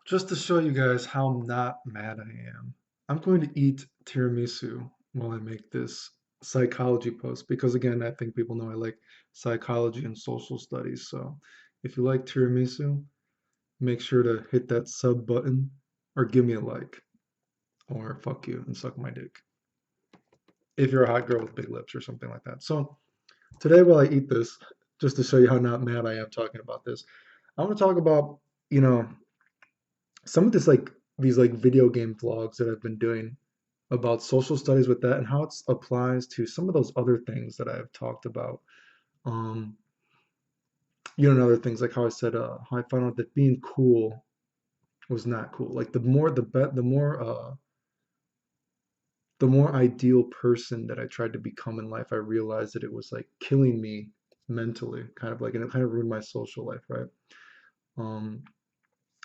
Just to show you guys how not mad I am, I'm going to eat tiramisu while I make this psychology post because, again, I think people know I like psychology and social studies. So if you like tiramisu, make sure to hit that sub button or give me a like or fuck you and suck my dick if you're a hot girl with big lips or something like that. So today, while I eat this, just to show you how not mad I am talking about this, I want to talk about, you know, some of this like these like video game vlogs that I've been doing about social studies with that and how it applies to some of those other things that I've talked about. Um, and other things like how I said, how I found out that being cool was not cool. Like the more ideal person that I tried to become in life, I realized that it was like killing me mentally, kind of like, and it kind of ruined my social life, right? Um,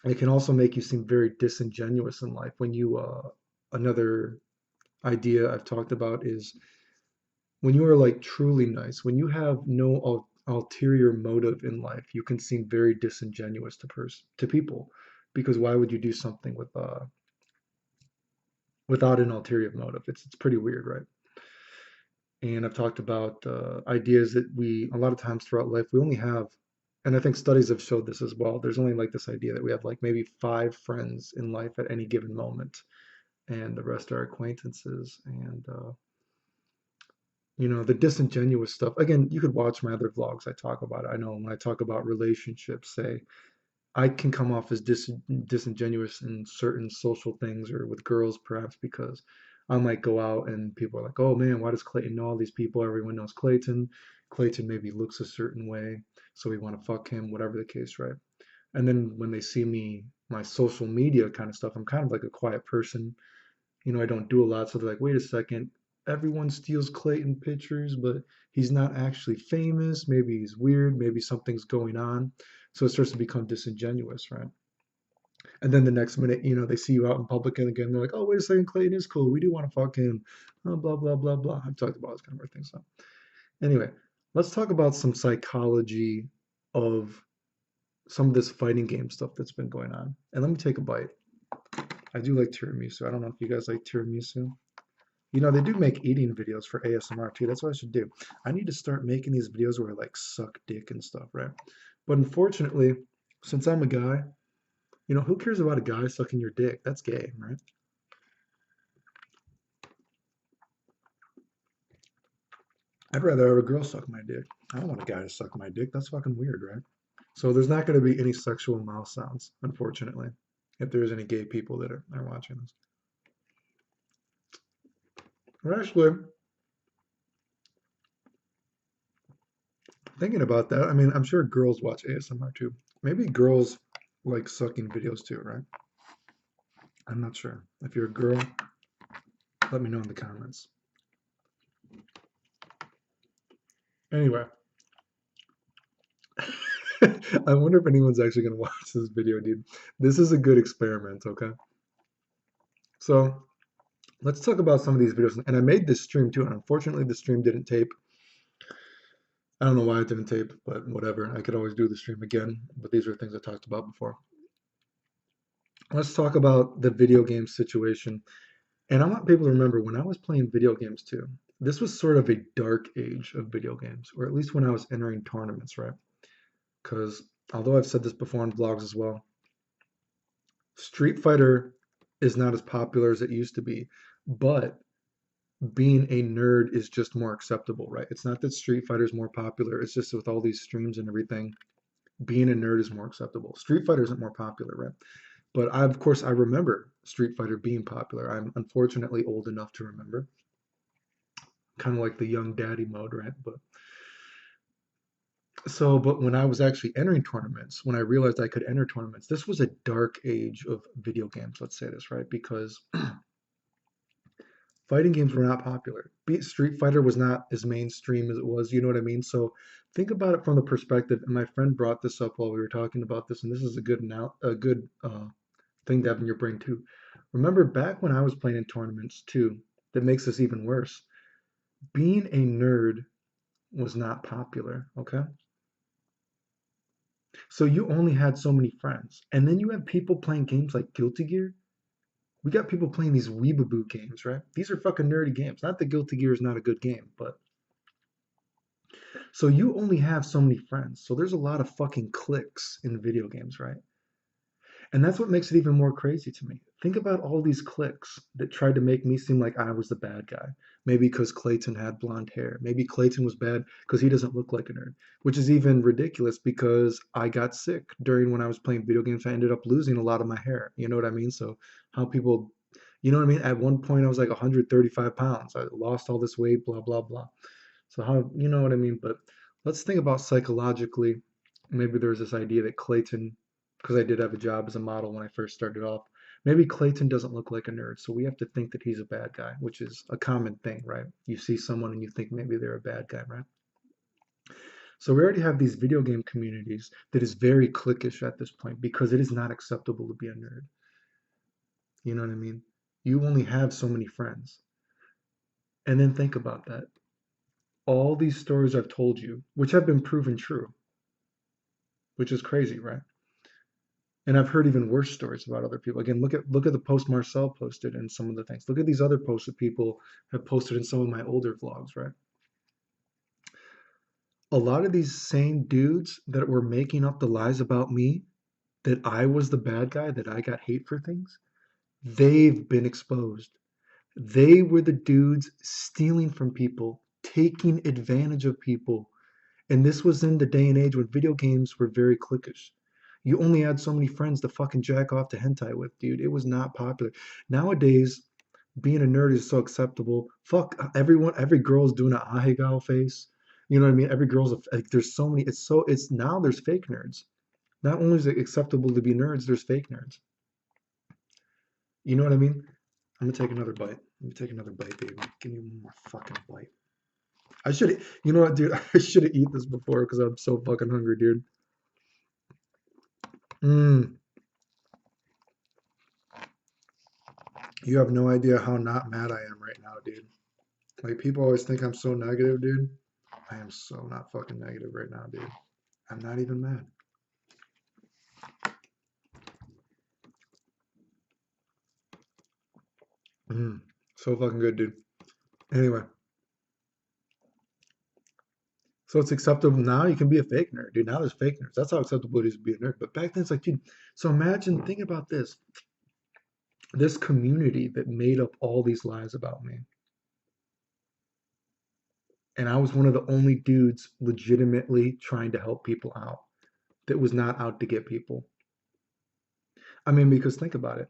it can also make you seem very disingenuous in life when another idea I've talked about is when you are like truly nice, when you have no ulterior motive in life, you can seem very disingenuous to people, because why would you do something without an ulterior motive? It's pretty weird, right? And I've talked about ideas that we a lot of times throughout life we only have, and I think studies have showed this as well. There's only like this idea that we have like maybe five friends in life at any given moment, and the rest are acquaintances. And the disingenuous stuff. Again, you could watch my other vlogs. I talk about it. I know when I talk about relationships, say I can come off as disingenuous in certain social things or with girls, perhaps because I might go out and people are like, "Oh man, why does Clayton know all these people? Everyone knows Clayton. Clayton maybe looks a certain way, so we want to fuck him, whatever the case, right?" And then when they see me, my social media kind of stuff, I'm kind of like a quiet person. I don't do a lot. So they're like, wait a second, everyone steals Clayton pictures, but he's not actually famous. Maybe he's weird. Maybe something's going on. So it starts to become disingenuous, right? And then the next minute, they see you out in public and again, they're like, oh, wait a second, Clayton is cool. We do want to fuck him. Blah, blah, blah, blah. I've talked about this kind of things. So anyway, let's talk about some psychology of some of this fighting game stuff that's been going on. And let me take a bite. I do like tiramisu. I don't know if you guys like tiramisu. They do make eating videos for ASMR too. That's what I should do. I need to start making these videos where I like suck dick and stuff, right? But unfortunately, since I'm a guy, who cares about a guy sucking your dick? That's gay, right? I'd rather have a girl suck my dick. I don't want a guy to suck my dick. That's fucking weird, right? So there's not going to be any sexual mouth sounds, unfortunately, if there's any gay people that are watching this. Or actually, thinking about that, I mean, I'm sure girls watch ASMR too. Maybe girls like sucking videos too, right? I'm not sure. If you're a girl, let me know in the comments. Anyway, I wonder if anyone's actually going to watch this video, dude. This is a good experiment, okay? So let's talk about some of these videos. And I made this stream too, and unfortunately, the stream didn't tape. I don't know why it didn't tape, but whatever. I could always do the stream again. But these are things I talked about before. Let's talk about the video game situation. And I want people to remember when I was playing video games too, this was sort of a dark age of video games, or at least when I was entering tournaments, right? Because although I've said this before in vlogs as well, Street Fighter is not as popular as it used to be, but being a nerd is just more acceptable, right? It's not that Street Fighter is more popular, it's just with all these streams and everything, being a nerd is more acceptable. Street Fighter isn't more popular, right? But of course, I remember Street Fighter being popular. I'm unfortunately old enough to remember, kind of like the young daddy mode, right? But when I was actually entering tournaments, when I realized I could enter tournaments, this was a dark age of video games, let's say this, right? Because fighting games were not popular. Street Fighter was not as mainstream as it was, you know what I mean? So think about it from the perspective, and my friend brought this up while we were talking about this, and this is a good thing to have in your brain too. Remember back when I was playing in tournaments too, that makes this even worse. Being a nerd was not popular, okay? So you only had so many friends. And then you have people playing games like Guilty Gear. We got people playing these weeaboo games, right? These are fucking nerdy games. Not that Guilty Gear is not a good game, but so you only have so many friends. So there's a lot of fucking cliques in video games, right? And that's what makes it even more crazy to me. Think about all these cliques that tried to make me seem like I was the bad guy. Maybe because Clayton had blonde hair. Maybe Clayton was bad because he doesn't look like a nerd, which is even ridiculous because I got sick during when I was playing video games. I ended up losing a lot of my hair. You know what I mean? So how people, you know what I mean? At one point, I was like 135 pounds. I lost all this weight, blah, blah, blah. So how, you know what I mean? But let's think about psychologically. Maybe there's this idea that Clayton, because I did have a job as a model when I first started off, maybe Clayton doesn't look like a nerd. So we have to think that he's a bad guy, which is a common thing, right? You see someone and you think maybe they're a bad guy, right? So we already have these video game communities that is very cliquish at this point because it is not acceptable to be a nerd. You know what I mean? You only have so many friends. And then think about that. All these stories I've told you, which have been proven true, which is crazy, right? And I've heard even worse stories about other people. Again, look at the post Marcel posted and some of the things. Look at these other posts that people have posted in some of my older vlogs, right? A lot of these same dudes that were making up the lies about me, that I was the bad guy, that I got hate for things, they've been exposed. They were the dudes stealing from people, taking advantage of people. And this was in the day and age when video games were very cliquish. You only had so many friends to fucking jack off to hentai with, dude. It was not popular. Nowadays, being a nerd is so acceptable. Fuck everyone. Every girl's doing an ahegao face. You know what I mean? Every girl's like. There's so many. It's now there's fake nerds. Not only is it acceptable to be nerds, there's fake nerds. You know what I mean? I'm gonna take another bite. Let me take another bite, baby. Give me one more fucking bite. I should. You know what, dude? I should have eaten this before because I'm so fucking hungry, dude. Mm. You have no idea how not mad I am right now, dude. Like people always think I'm so negative, dude. I am so not fucking negative right now, dude. I'm not even mad. Mm. So fucking good, dude. Anyway, so it's acceptable now. You can be a fake nerd, dude. Now there's fake nerds. That's how acceptable it is to be a nerd. But back then, it's like, dude. So imagine, think about this. This community that made up all these lies about me, and I was one of the only dudes legitimately trying to help people out. That was not out to get people. I mean, because think about it.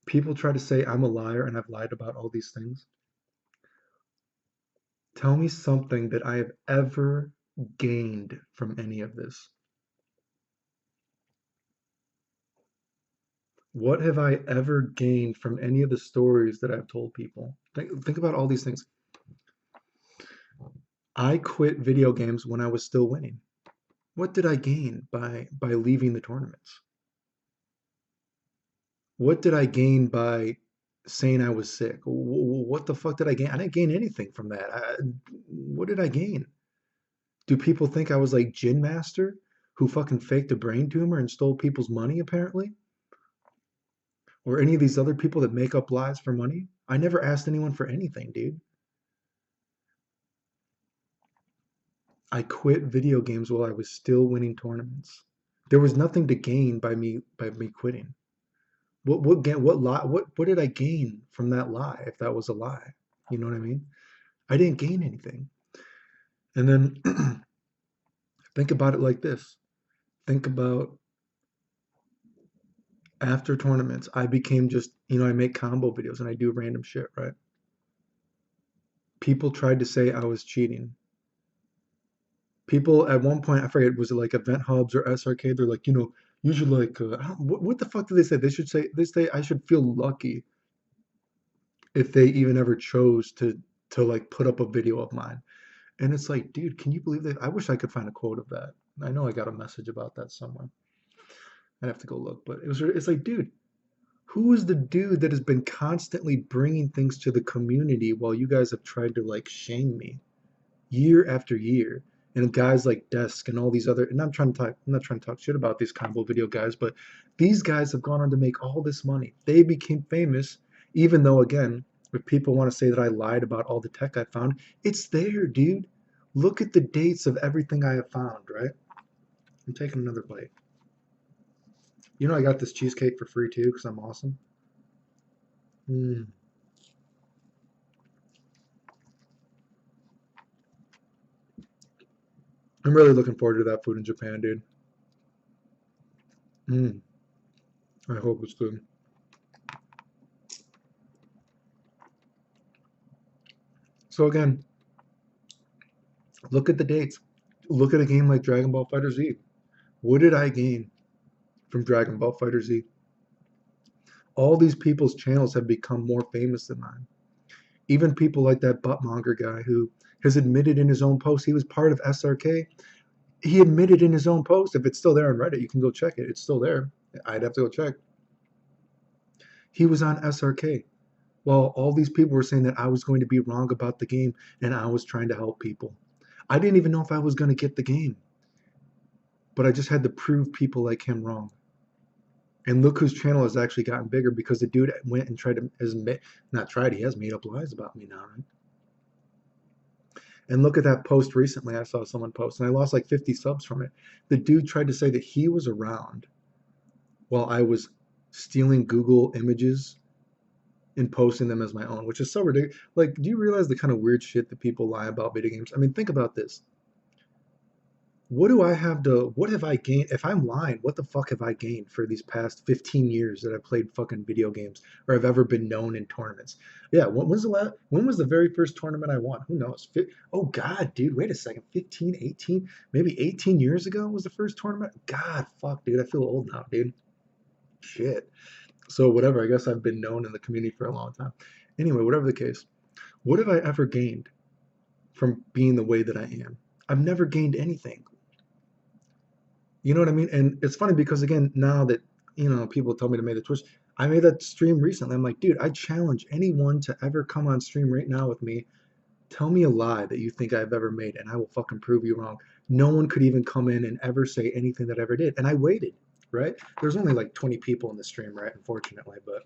People try to say I'm a liar and I've lied about all these things. Tell me something that I have ever gained from any of this. What have I ever gained from any of the stories that I've told people? Think about all these things. I quit video games when I was still winning. What did I gain by leaving the tournaments? What did I gain by saying I was sick? What the fuck did I gain? I didn't gain anything from that. What did I gain? Do people think I was like Gin Master who fucking faked a brain tumor and stole people's money apparently? Or any of these other people that make up lies for money? I never asked anyone for anything, dude. I quit video games while I was still winning tournaments. There was nothing to gain by me quitting. What did I gain from that lie if that was a lie? You know what I mean? I didn't gain anything. And then think about it like this. Think about after tournaments, I became just, I make combo videos and I do random shit, right? People tried to say I was cheating. People at one point, I forget, was it like Event Hubs or SRK? They're like, you should like, what the fuck do they say? They say I should feel lucky if they even ever chose to like put up a video of mine. And it's like, dude, can you believe that? I wish I could find a quote of that. I know I got a message about that somewhere. I'd have to go look, but it's like, dude, who is the dude that has been constantly bringing things to the community while you guys have tried to like shame me year after year? and guys like Desk and all these other, and I'm not trying to talk shit about these combo video guys, but these guys have gone on to make all this money. They became famous, even though again, if people want to say that I lied about all the tech I found, it's there, dude. Look at the dates of everything I have found, right? I'm taking another bite. You know I got this cheesecake for free too because I'm awesome. Mm. I'm really looking forward to that food in Japan, dude. Mm. I hope it's good. So again, look at the dates. Look at a game like Dragon Ball Fighter Z. What did I gain from Dragon Ball Fighter Z? All these people's channels have become more famous than mine. Even people like that buttmonger guy who has admitted in his own post he was part of SRK. He admitted in his own post, if it's still there on Reddit, you can go check it. It's still there. I'd have to go check. He was on SRK. While all these people were saying that I was going to be wrong about the game and I was trying to help people. I didn't even know if I was going to get the game, but I just had to prove people like him wrong. And look whose channel has actually gotten bigger because the dude went and tried to, not tried, he has made up lies about me now, right? And look at that post recently I saw someone post, and I lost like 50 subs from it. The dude tried to say that he was around while I was stealing Google images and posting them as my own, which is so ridiculous. Like, do you realize the kind of weird shit that people lie about video games? I mean, think about this. What have I gained? If I'm lying, what the fuck have I gained for these past 15 years that I've played fucking video games or I've ever been known in tournaments? Yeah, when was the very first tournament I won? Who knows? Oh God, dude, wait a second. 15, 18, maybe 18 years ago was the first tournament? God, fuck, dude, I feel old now, dude. Shit. So whatever, I guess I've been known in the community for a long time. Anyway, whatever the case, what have I ever gained from being the way that I am? I've never gained anything. You know what I mean? And it's funny because again, now that people tell me to make the Twitch, I made that stream recently. I'm like, dude, I challenge anyone to ever come on stream right now with me. Tell me a lie that you think I've ever made, and I will fucking prove you wrong. No one could even come in and ever say anything that I ever did. And I waited, right? There's only like 20 people in the stream, right? Unfortunately, but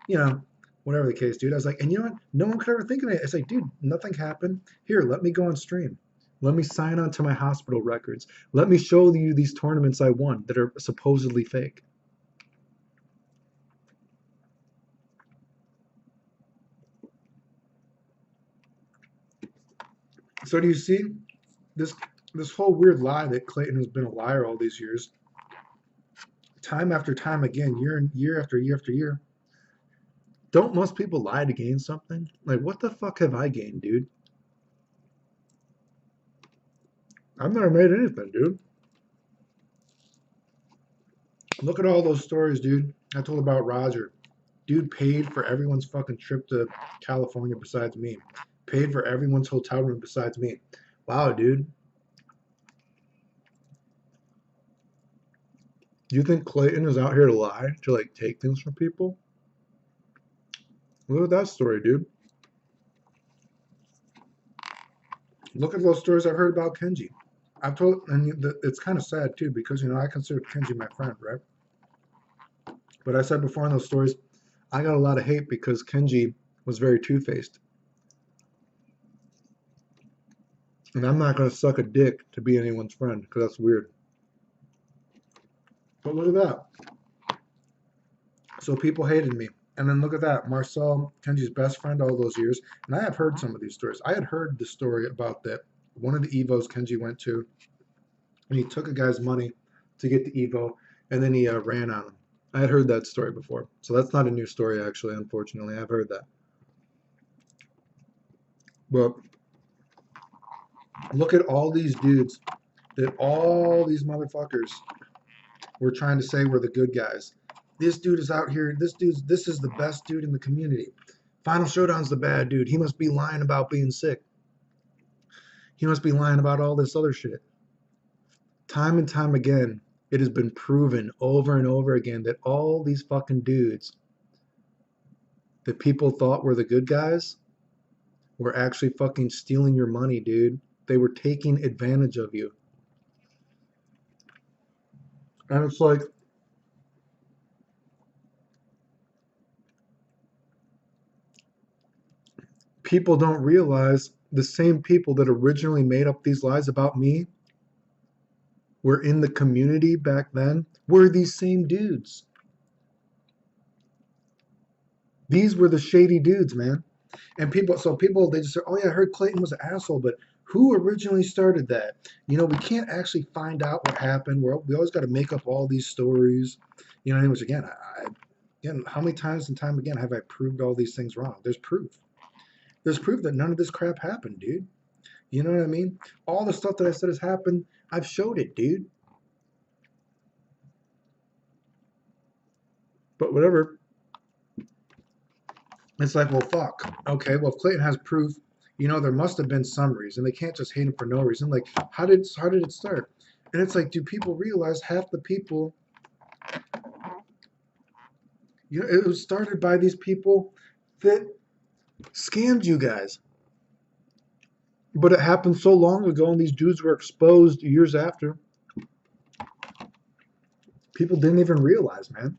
you know, whatever the case, dude. I was like, and you know what? No one could ever think of it. It's like, dude, nothing happened. Here, let me go on stream. Let me sign on to my hospital records. Let me show you these tournaments I won that are supposedly fake. So do you see this this whole weird lie that Clayton has been a liar all these years, time after time again, year after year after year? Don't most people lie to gain something? Like, what the fuck have I gained, dude? I've never made anything, dude. Look at all those stories, dude. I told about Roger. Dude paid for everyone's fucking trip to California besides me. Paid for everyone's hotel room besides me. Wow, dude. Do you think Clayton is out here to lie, to like take things from people? Look at that story, dude. Look at those stories I've heard about Kenji. I've told, and it's kind of sad too because I consider Kenji my friend, right? But I said before in those stories, I got a lot of hate because Kenji was very two-faced, and I'm not gonna suck a dick to be anyone's friend because that's weird. But look at that. So people hated me. And then look at that, Marcel, Kenji's best friend all those years. And I have heard some of these stories. I had heard the story about that one of the Evos Kenji went to, and he took a guy's money to get the Evo, and then he ran on him. I had heard that story before. So that's not a new story, actually, unfortunately. I've heard that. But look at all these dudes that all these motherfuckers were trying to say were the good guys. This dude is out here. This is the best dude in the community. Final Showdown's the bad dude. He must be lying about being sick. He must be lying about all this other shit. Time and time again, it has been proven over and over again that all these fucking dudes that people thought were the good guys were actually fucking stealing your money, dude. They were taking advantage of you. And it's like, people don't realize the same people that originally made up these lies about me were in the community back then were these same dudes. These were the shady dudes, man. And people, they just say, oh yeah, I heard Clayton was an asshole, but who originally started that? We can't actually find out what happened. We always got to make up all these stories. Which again, again, how many times and time again have I proved all these things wrong? There's proof. There's proof that none of this crap happened, dude. You know what I mean? All the stuff that I said has happened, I've showed it, dude. But whatever. It's like, well, fuck. Okay, well, if Clayton has proof, there must have been some reason. They can't just hate him for no reason. Like, how did it start? And it's like, do people realize half the people, it was started by these people that scammed you guys. But it happened so long ago, and these dudes were exposed years after. People didn't even realize, man.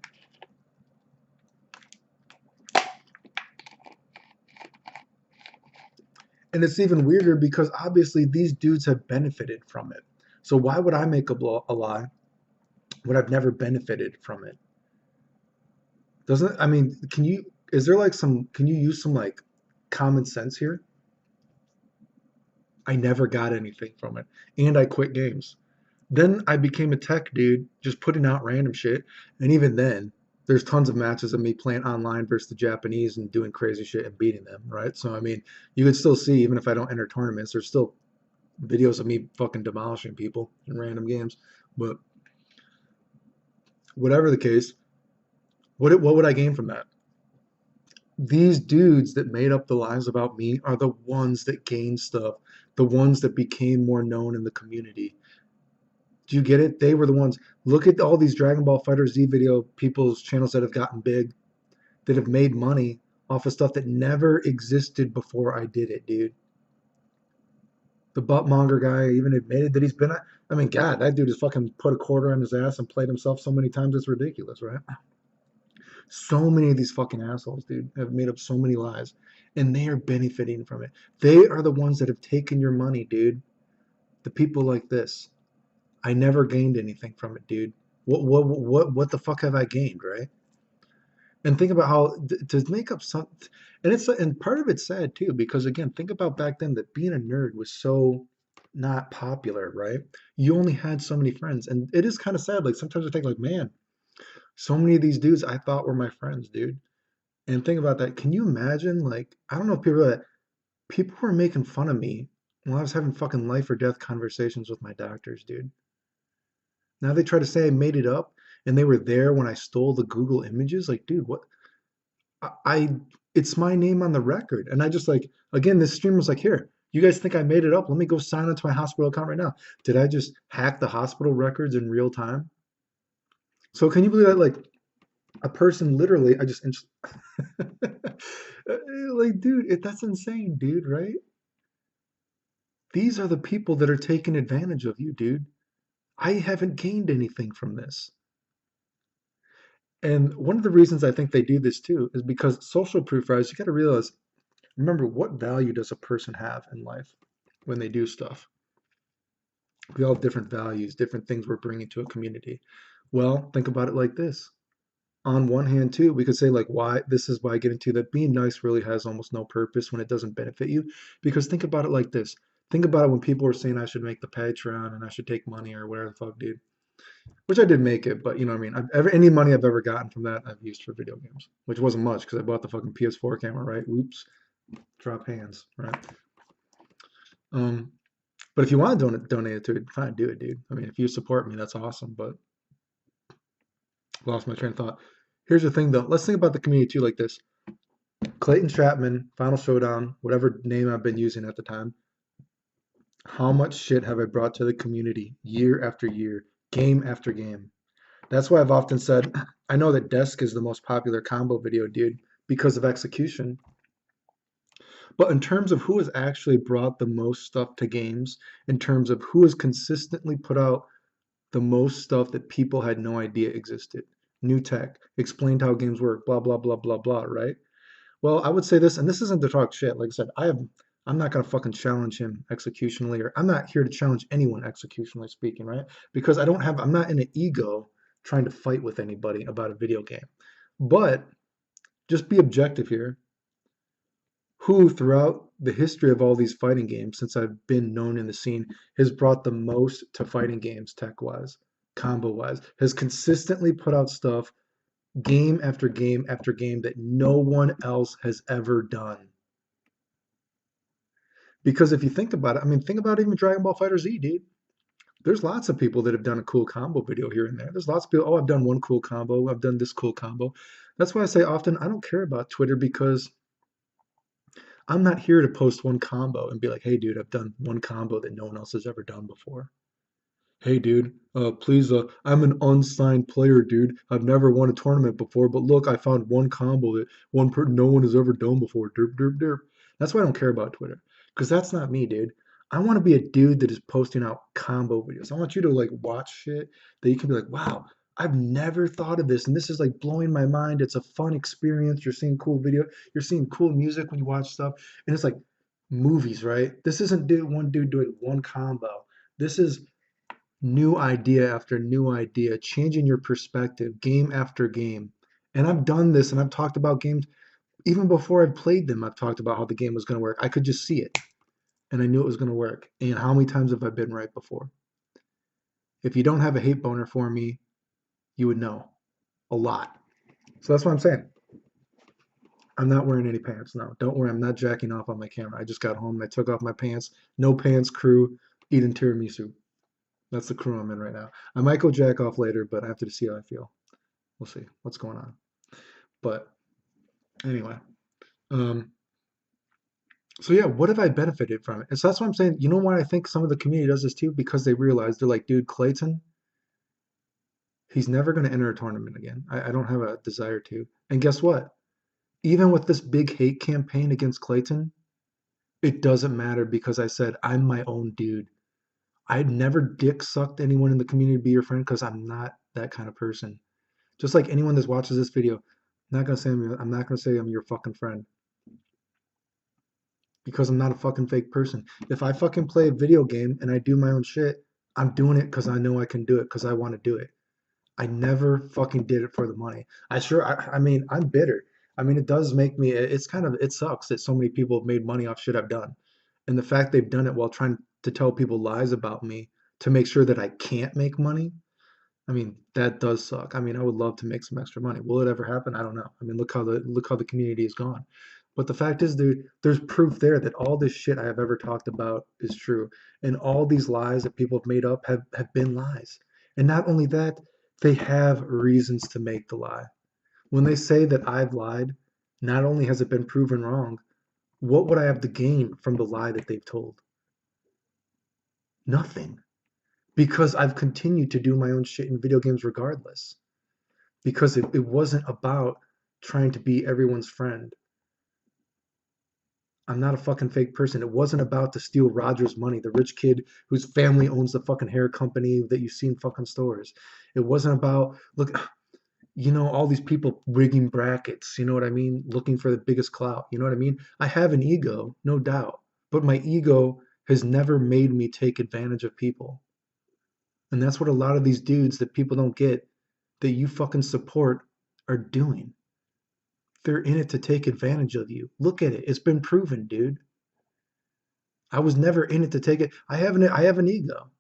And it's even weirder because obviously these dudes have benefited from it. So why would I make a lie when I've never benefited from it? Doesn't I mean, can you use some like common sense here? I never got anything from it. And I quit games. Then I became a tech dude, just putting out random shit. And even then, there's tons of matches of me playing online versus the Japanese and doing crazy shit and beating them, right? So I mean, you can still see, even if I don't enter tournaments, there's still videos of me fucking demolishing people in random games. But whatever the case, what would I gain from that? These dudes that made up the lies about me are the ones that gained stuff, the ones that became more known in the community. Do you get it? They were the ones. Look at all these Dragon Ball Fighter Z video people's channels that have gotten big, that have made money off of stuff that never existed before I did it, dude. The buttmonger guy even admitted that he's been. I mean, God, that dude has fucking put a quarter on his ass and played himself so many times it's ridiculous, right? So many of these fucking assholes, dude, have made up so many lies, and they are benefiting from it. They are the ones that have taken your money, dude. The people like this. I never gained anything from it, dude. What the fuck have I gained, right? And think about how to make up some, and part of it's sad too because again, think about back then that being a nerd was so not popular, right? You only had so many friends, and it is kind of sad. Like sometimes I think, like, man, so many of these dudes I thought were my friends, dude. And think about that. Can you imagine? Like, I don't know if people were making fun of me while I was having fucking life or death conversations with my doctors, dude. Now they try to say I made it up and they were there when I stole the Google images. Like, dude, what? I it's my name on the record. And I just like, again, this streamer was like, here, you guys think I made it up? Let me go sign into my hospital account right now. Did I just hack the hospital records in real time? So can you believe that? Like, a person literally, like, dude, that's insane, dude, right? These are the people that are taking advantage of you, dude. I haven't gained anything from this. And one of the reasons I think they do this too is because social proof, rise, you got to realize, remember, what value does a person have in life when they do stuff? We all have different values, different things we're bringing to a community. Well, think about it like this. On one hand, too, we could say, like, why this is why I get into that being nice really has almost no purpose when it doesn't benefit you. Because think about it like this. Think about it when people were saying I should make the Patreon and I should take money or whatever the fuck, dude. Which I did make it, but you know what I mean. Any money I've ever gotten from that, I've used for video games, which wasn't much because I bought the fucking PS4 camera, right? Oops, drop hands, right? Um, but if you want to donate it to it, fine, do it, dude. I mean, if you support me, that's awesome. But lost my train of thought. Here's the thing, though. Let's think about the community too, like this. Clayton Chapman, Final Showdown, whatever name I've been using at the time. How much shit have I brought to the community year after year, game after game? That's why I've often said, I know that Desk is the most popular combo video, dude, because of execution. But in terms of who has actually brought the most stuff to games, in terms of who has consistently put out the most stuff that people had no idea existed, new tech, explained how games work, blah, blah, blah, blah, blah, right? Well, I would say this, and this isn't to talk shit. Like I said, I'm not gonna fucking challenge him executionally, or I'm not here to challenge anyone executionally speaking, right? Because I'm not in an ego trying to fight with anybody about a video game. But just be objective here. Who, throughout the history of all these fighting games, since I've been known in the scene, has brought the most to fighting games tech wise, combo wise, has consistently put out stuff game after game after game that no one else has ever done. Because if you think about it, I mean, think about even Dragon Ball Fighter Z, dude. There's lots of people that have done a cool combo video here and there. There's lots of people, oh, I've done one cool combo, I've done this cool combo. That's why I say often I don't care about Twitter because I'm not here to post one combo and be like, hey, dude, I've done one combo that no one else has ever done before. Hey, dude, please, I'm an unsigned player, dude. I've never won a tournament before, but look, I found one combo that no one has ever done before. Derp, derp, derp. That's why I don't care about Twitter, because that's not me, dude. I want to be a dude that is posting out combo videos. I want you to like watch shit that you can be like, wow, I've never thought of this, and this is like blowing my mind. It's a fun experience. You're seeing cool video, you're seeing cool music when you watch stuff, and it's like movies, right? This isn't one dude doing one combo. This is new idea after new idea, changing your perspective game after game. And I've done this and I've talked about games even before I've played them. I've talked about how the game was going to work. I could just see it and I knew it was going to work. And how many times have I been right before? If you don't have a hate boner for me, you would know a lot. So that's what I'm saying. I'm not wearing any pants. No, don't worry. I'm not jacking off on my camera. I just got home and I took off my pants. No pants crew, eating tiramisu. That's the crew I'm in right now. I might go jack off later, but I have to see how I feel. We'll see what's going on. But anyway, um, so yeah, what have I benefited from it? And so that's what I'm saying. You know why I think some of the community does this too? Because they realize they're like, dude, Clayton, he's never going to enter a tournament again. I don't have a desire to. And guess what? Even with this big hate campaign against Clayton, it doesn't matter because I said I'm my own dude. I'd never dick sucked anyone in the community to be your friend because I'm not that kind of person. Just like anyone that watches this video, I'm not gonna say I'm your fucking friend because I'm not a fucking fake person. If I fucking play a video game and I do my own shit, I'm doing it because I know I can do it because I want to do it. I never fucking did it for the money. I mean, I'm bitter. I mean, it does make me, it's kind of, it sucks that so many people have made money off shit I've done. And the fact they've done it while trying to tell people lies about me to make sure that I can't make money. I mean, that does suck. I mean, I would love to make some extra money. Will it ever happen? I don't know. I mean, look how the community is gone. But the fact is, dude, there's proof there that all this shit I have ever talked about is true. And all these lies that people have made up have been lies. And not only that, they have reasons to make the lie. When they say that I've lied, not only has it been proven wrong, what would I have to gain from the lie that they've told? Nothing. Because I've continued to do my own shit in video games regardless. Because it wasn't about trying to be everyone's friend. I'm not a fucking fake person. It wasn't about to steal Roger's money, the rich kid whose family owns the fucking hair company that you see in fucking stores. It wasn't about, look, all these people rigging brackets, you know what I mean? Looking for the biggest clout, you know what I mean? I have an ego, no doubt, but my ego has never made me take advantage of people. And that's what a lot of these dudes that people don't get that you fucking support are doing. They're in it to take advantage of you. Look at it. It's been proven, dude. I was never in it to take it. I have an ego.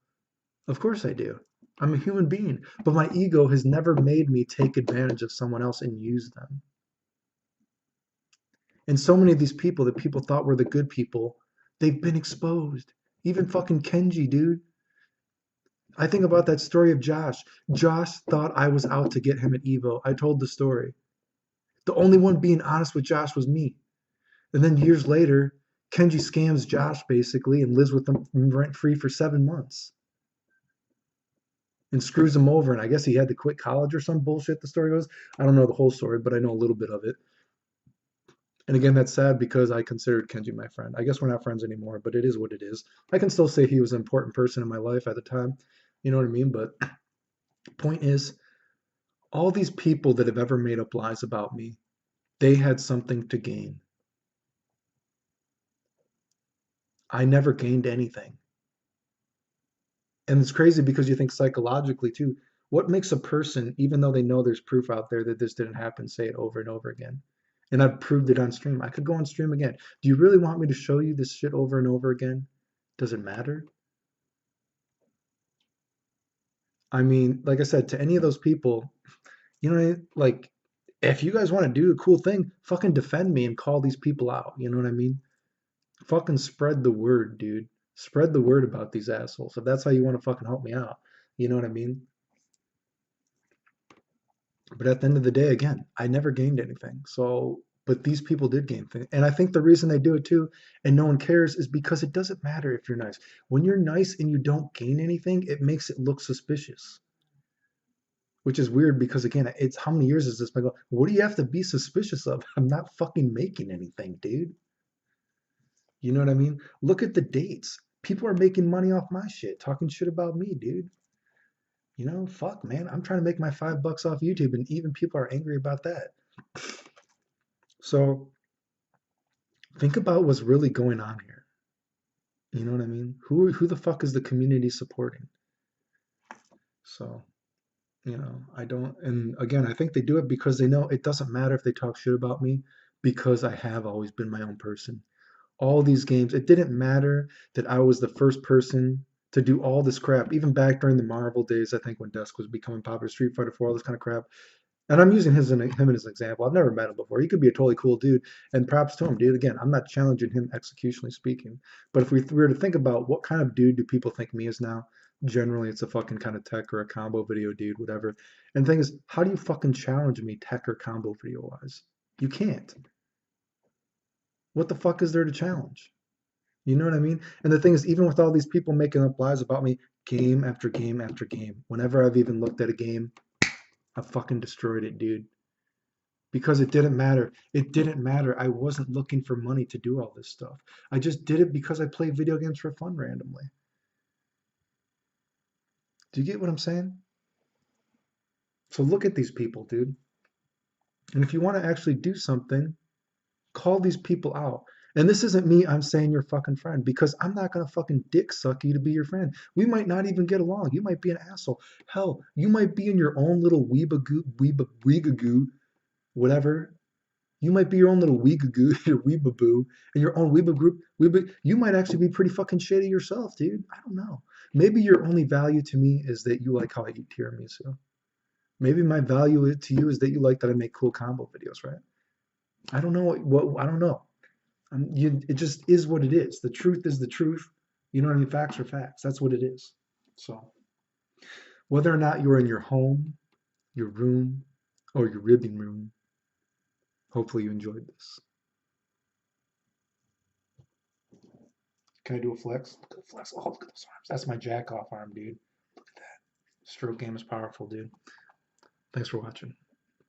Of course I do. I'm a human being, but my ego has never made me take advantage of someone else and use them. And so many of these people that people thought were the good people, they've been exposed. Even fucking Kenji, dude. I think about that story of Josh. Josh thought I was out to get him at Evo. I told the story. The only one being honest with Josh was me. And then years later, Kenji scams Josh basically and lives with him rent free for 7 months and screws him over. And I guess he had to quit college or some bullshit, the story goes. I don't know the whole story, but I know a little bit of it. And again, that's sad because I considered Kenji my friend. I guess we're not friends anymore, but it is what it is. I can still say he was an important person in my life at the time. You know what I mean? But point is, all these people that have ever made up lies about me, they had something to gain. I never gained anything. And it's crazy because you think psychologically too, what makes a person, even though they know there's proof out there that this didn't happen, say it over and over again? And I've proved it on stream. I could go on stream again. Do you really want me to show you this shit over and over again? Does it matter? I mean, like I said, to any of those people, you know, like, if you guys want to do a cool thing, fucking defend me and call these people out. You know what I mean? Fucking spread the word, dude. Spread the word about these assholes. If that's how you want to fucking help me out. You know what I mean? But at the end of the day, again, I never gained anything. So, but these people did gain things. And I think the reason they do it too, and no one cares, is because it doesn't matter if you're nice. When you're nice and you don't gain anything, it makes it look suspicious. Which is weird because again, it's how many years has this been going? What do you have to be suspicious of? I'm not fucking making anything, dude. You know what I mean? Look at the dates. People are making money off my shit, talking shit about me, dude. You know, fuck, man. I'm trying to make my $5 off YouTube, and even people are angry about that. So think about what's really going on here. You know what I mean? Who the fuck is the community supporting? So, I don't, and again, I think they do it because they know it doesn't matter if they talk shit about me because I have always been my own person. All these games, it didn't matter that I was the first person to do all this crap, even back during the Marvel days, I think when Dusk was becoming popular, Street Fighter 4, all this kind of crap. And I'm using him as an example. I've never met him before. He could be a totally cool dude, and props to him, dude. Again, I'm not challenging him executionally speaking, but if we were to think about what kind of dude do people think me is now, generally it's a fucking kind of tech or a combo video dude, whatever. And the thing is, how do you fucking challenge me tech or combo video wise? You can't. What the fuck is there to challenge? You know what I mean? And the thing is, even with all these people making up lies about me, game after game after game, whenever I've even looked at a game, I've fucking destroyed it, dude. Because it didn't matter. It didn't matter. I wasn't looking for money to do all this stuff. I just did it because I play video games for fun randomly. Do you get what I'm saying? So look at these people, dude. And if you want to actually do something, call these people out. And this isn't me, I'm saying your fucking friend, because I'm not gonna fucking dick suck you to be your friend. We might not even get along. You might be an asshole. Hell, you might be in your own little weebagoo, whatever. You might be your own little weegagoo, your weebaboo, in your own weeba group. You might actually be pretty fucking shady yourself, dude. I don't know. Maybe your only value to me is that you like how I eat tiramisu. Maybe my value to you is that you like that I make cool combo videos, right? I don't know what I don't know. It just is what it is. The truth is the truth. You know what I mean? Facts are facts. That's what it is. So whether or not you're in your home, your room, or your living room, hopefully you enjoyed this. Can I do a flex? Look at the flex. Oh, look at those arms. That's my jack off arm, dude. Look at that. Stroke game is powerful, dude. Thanks for watching.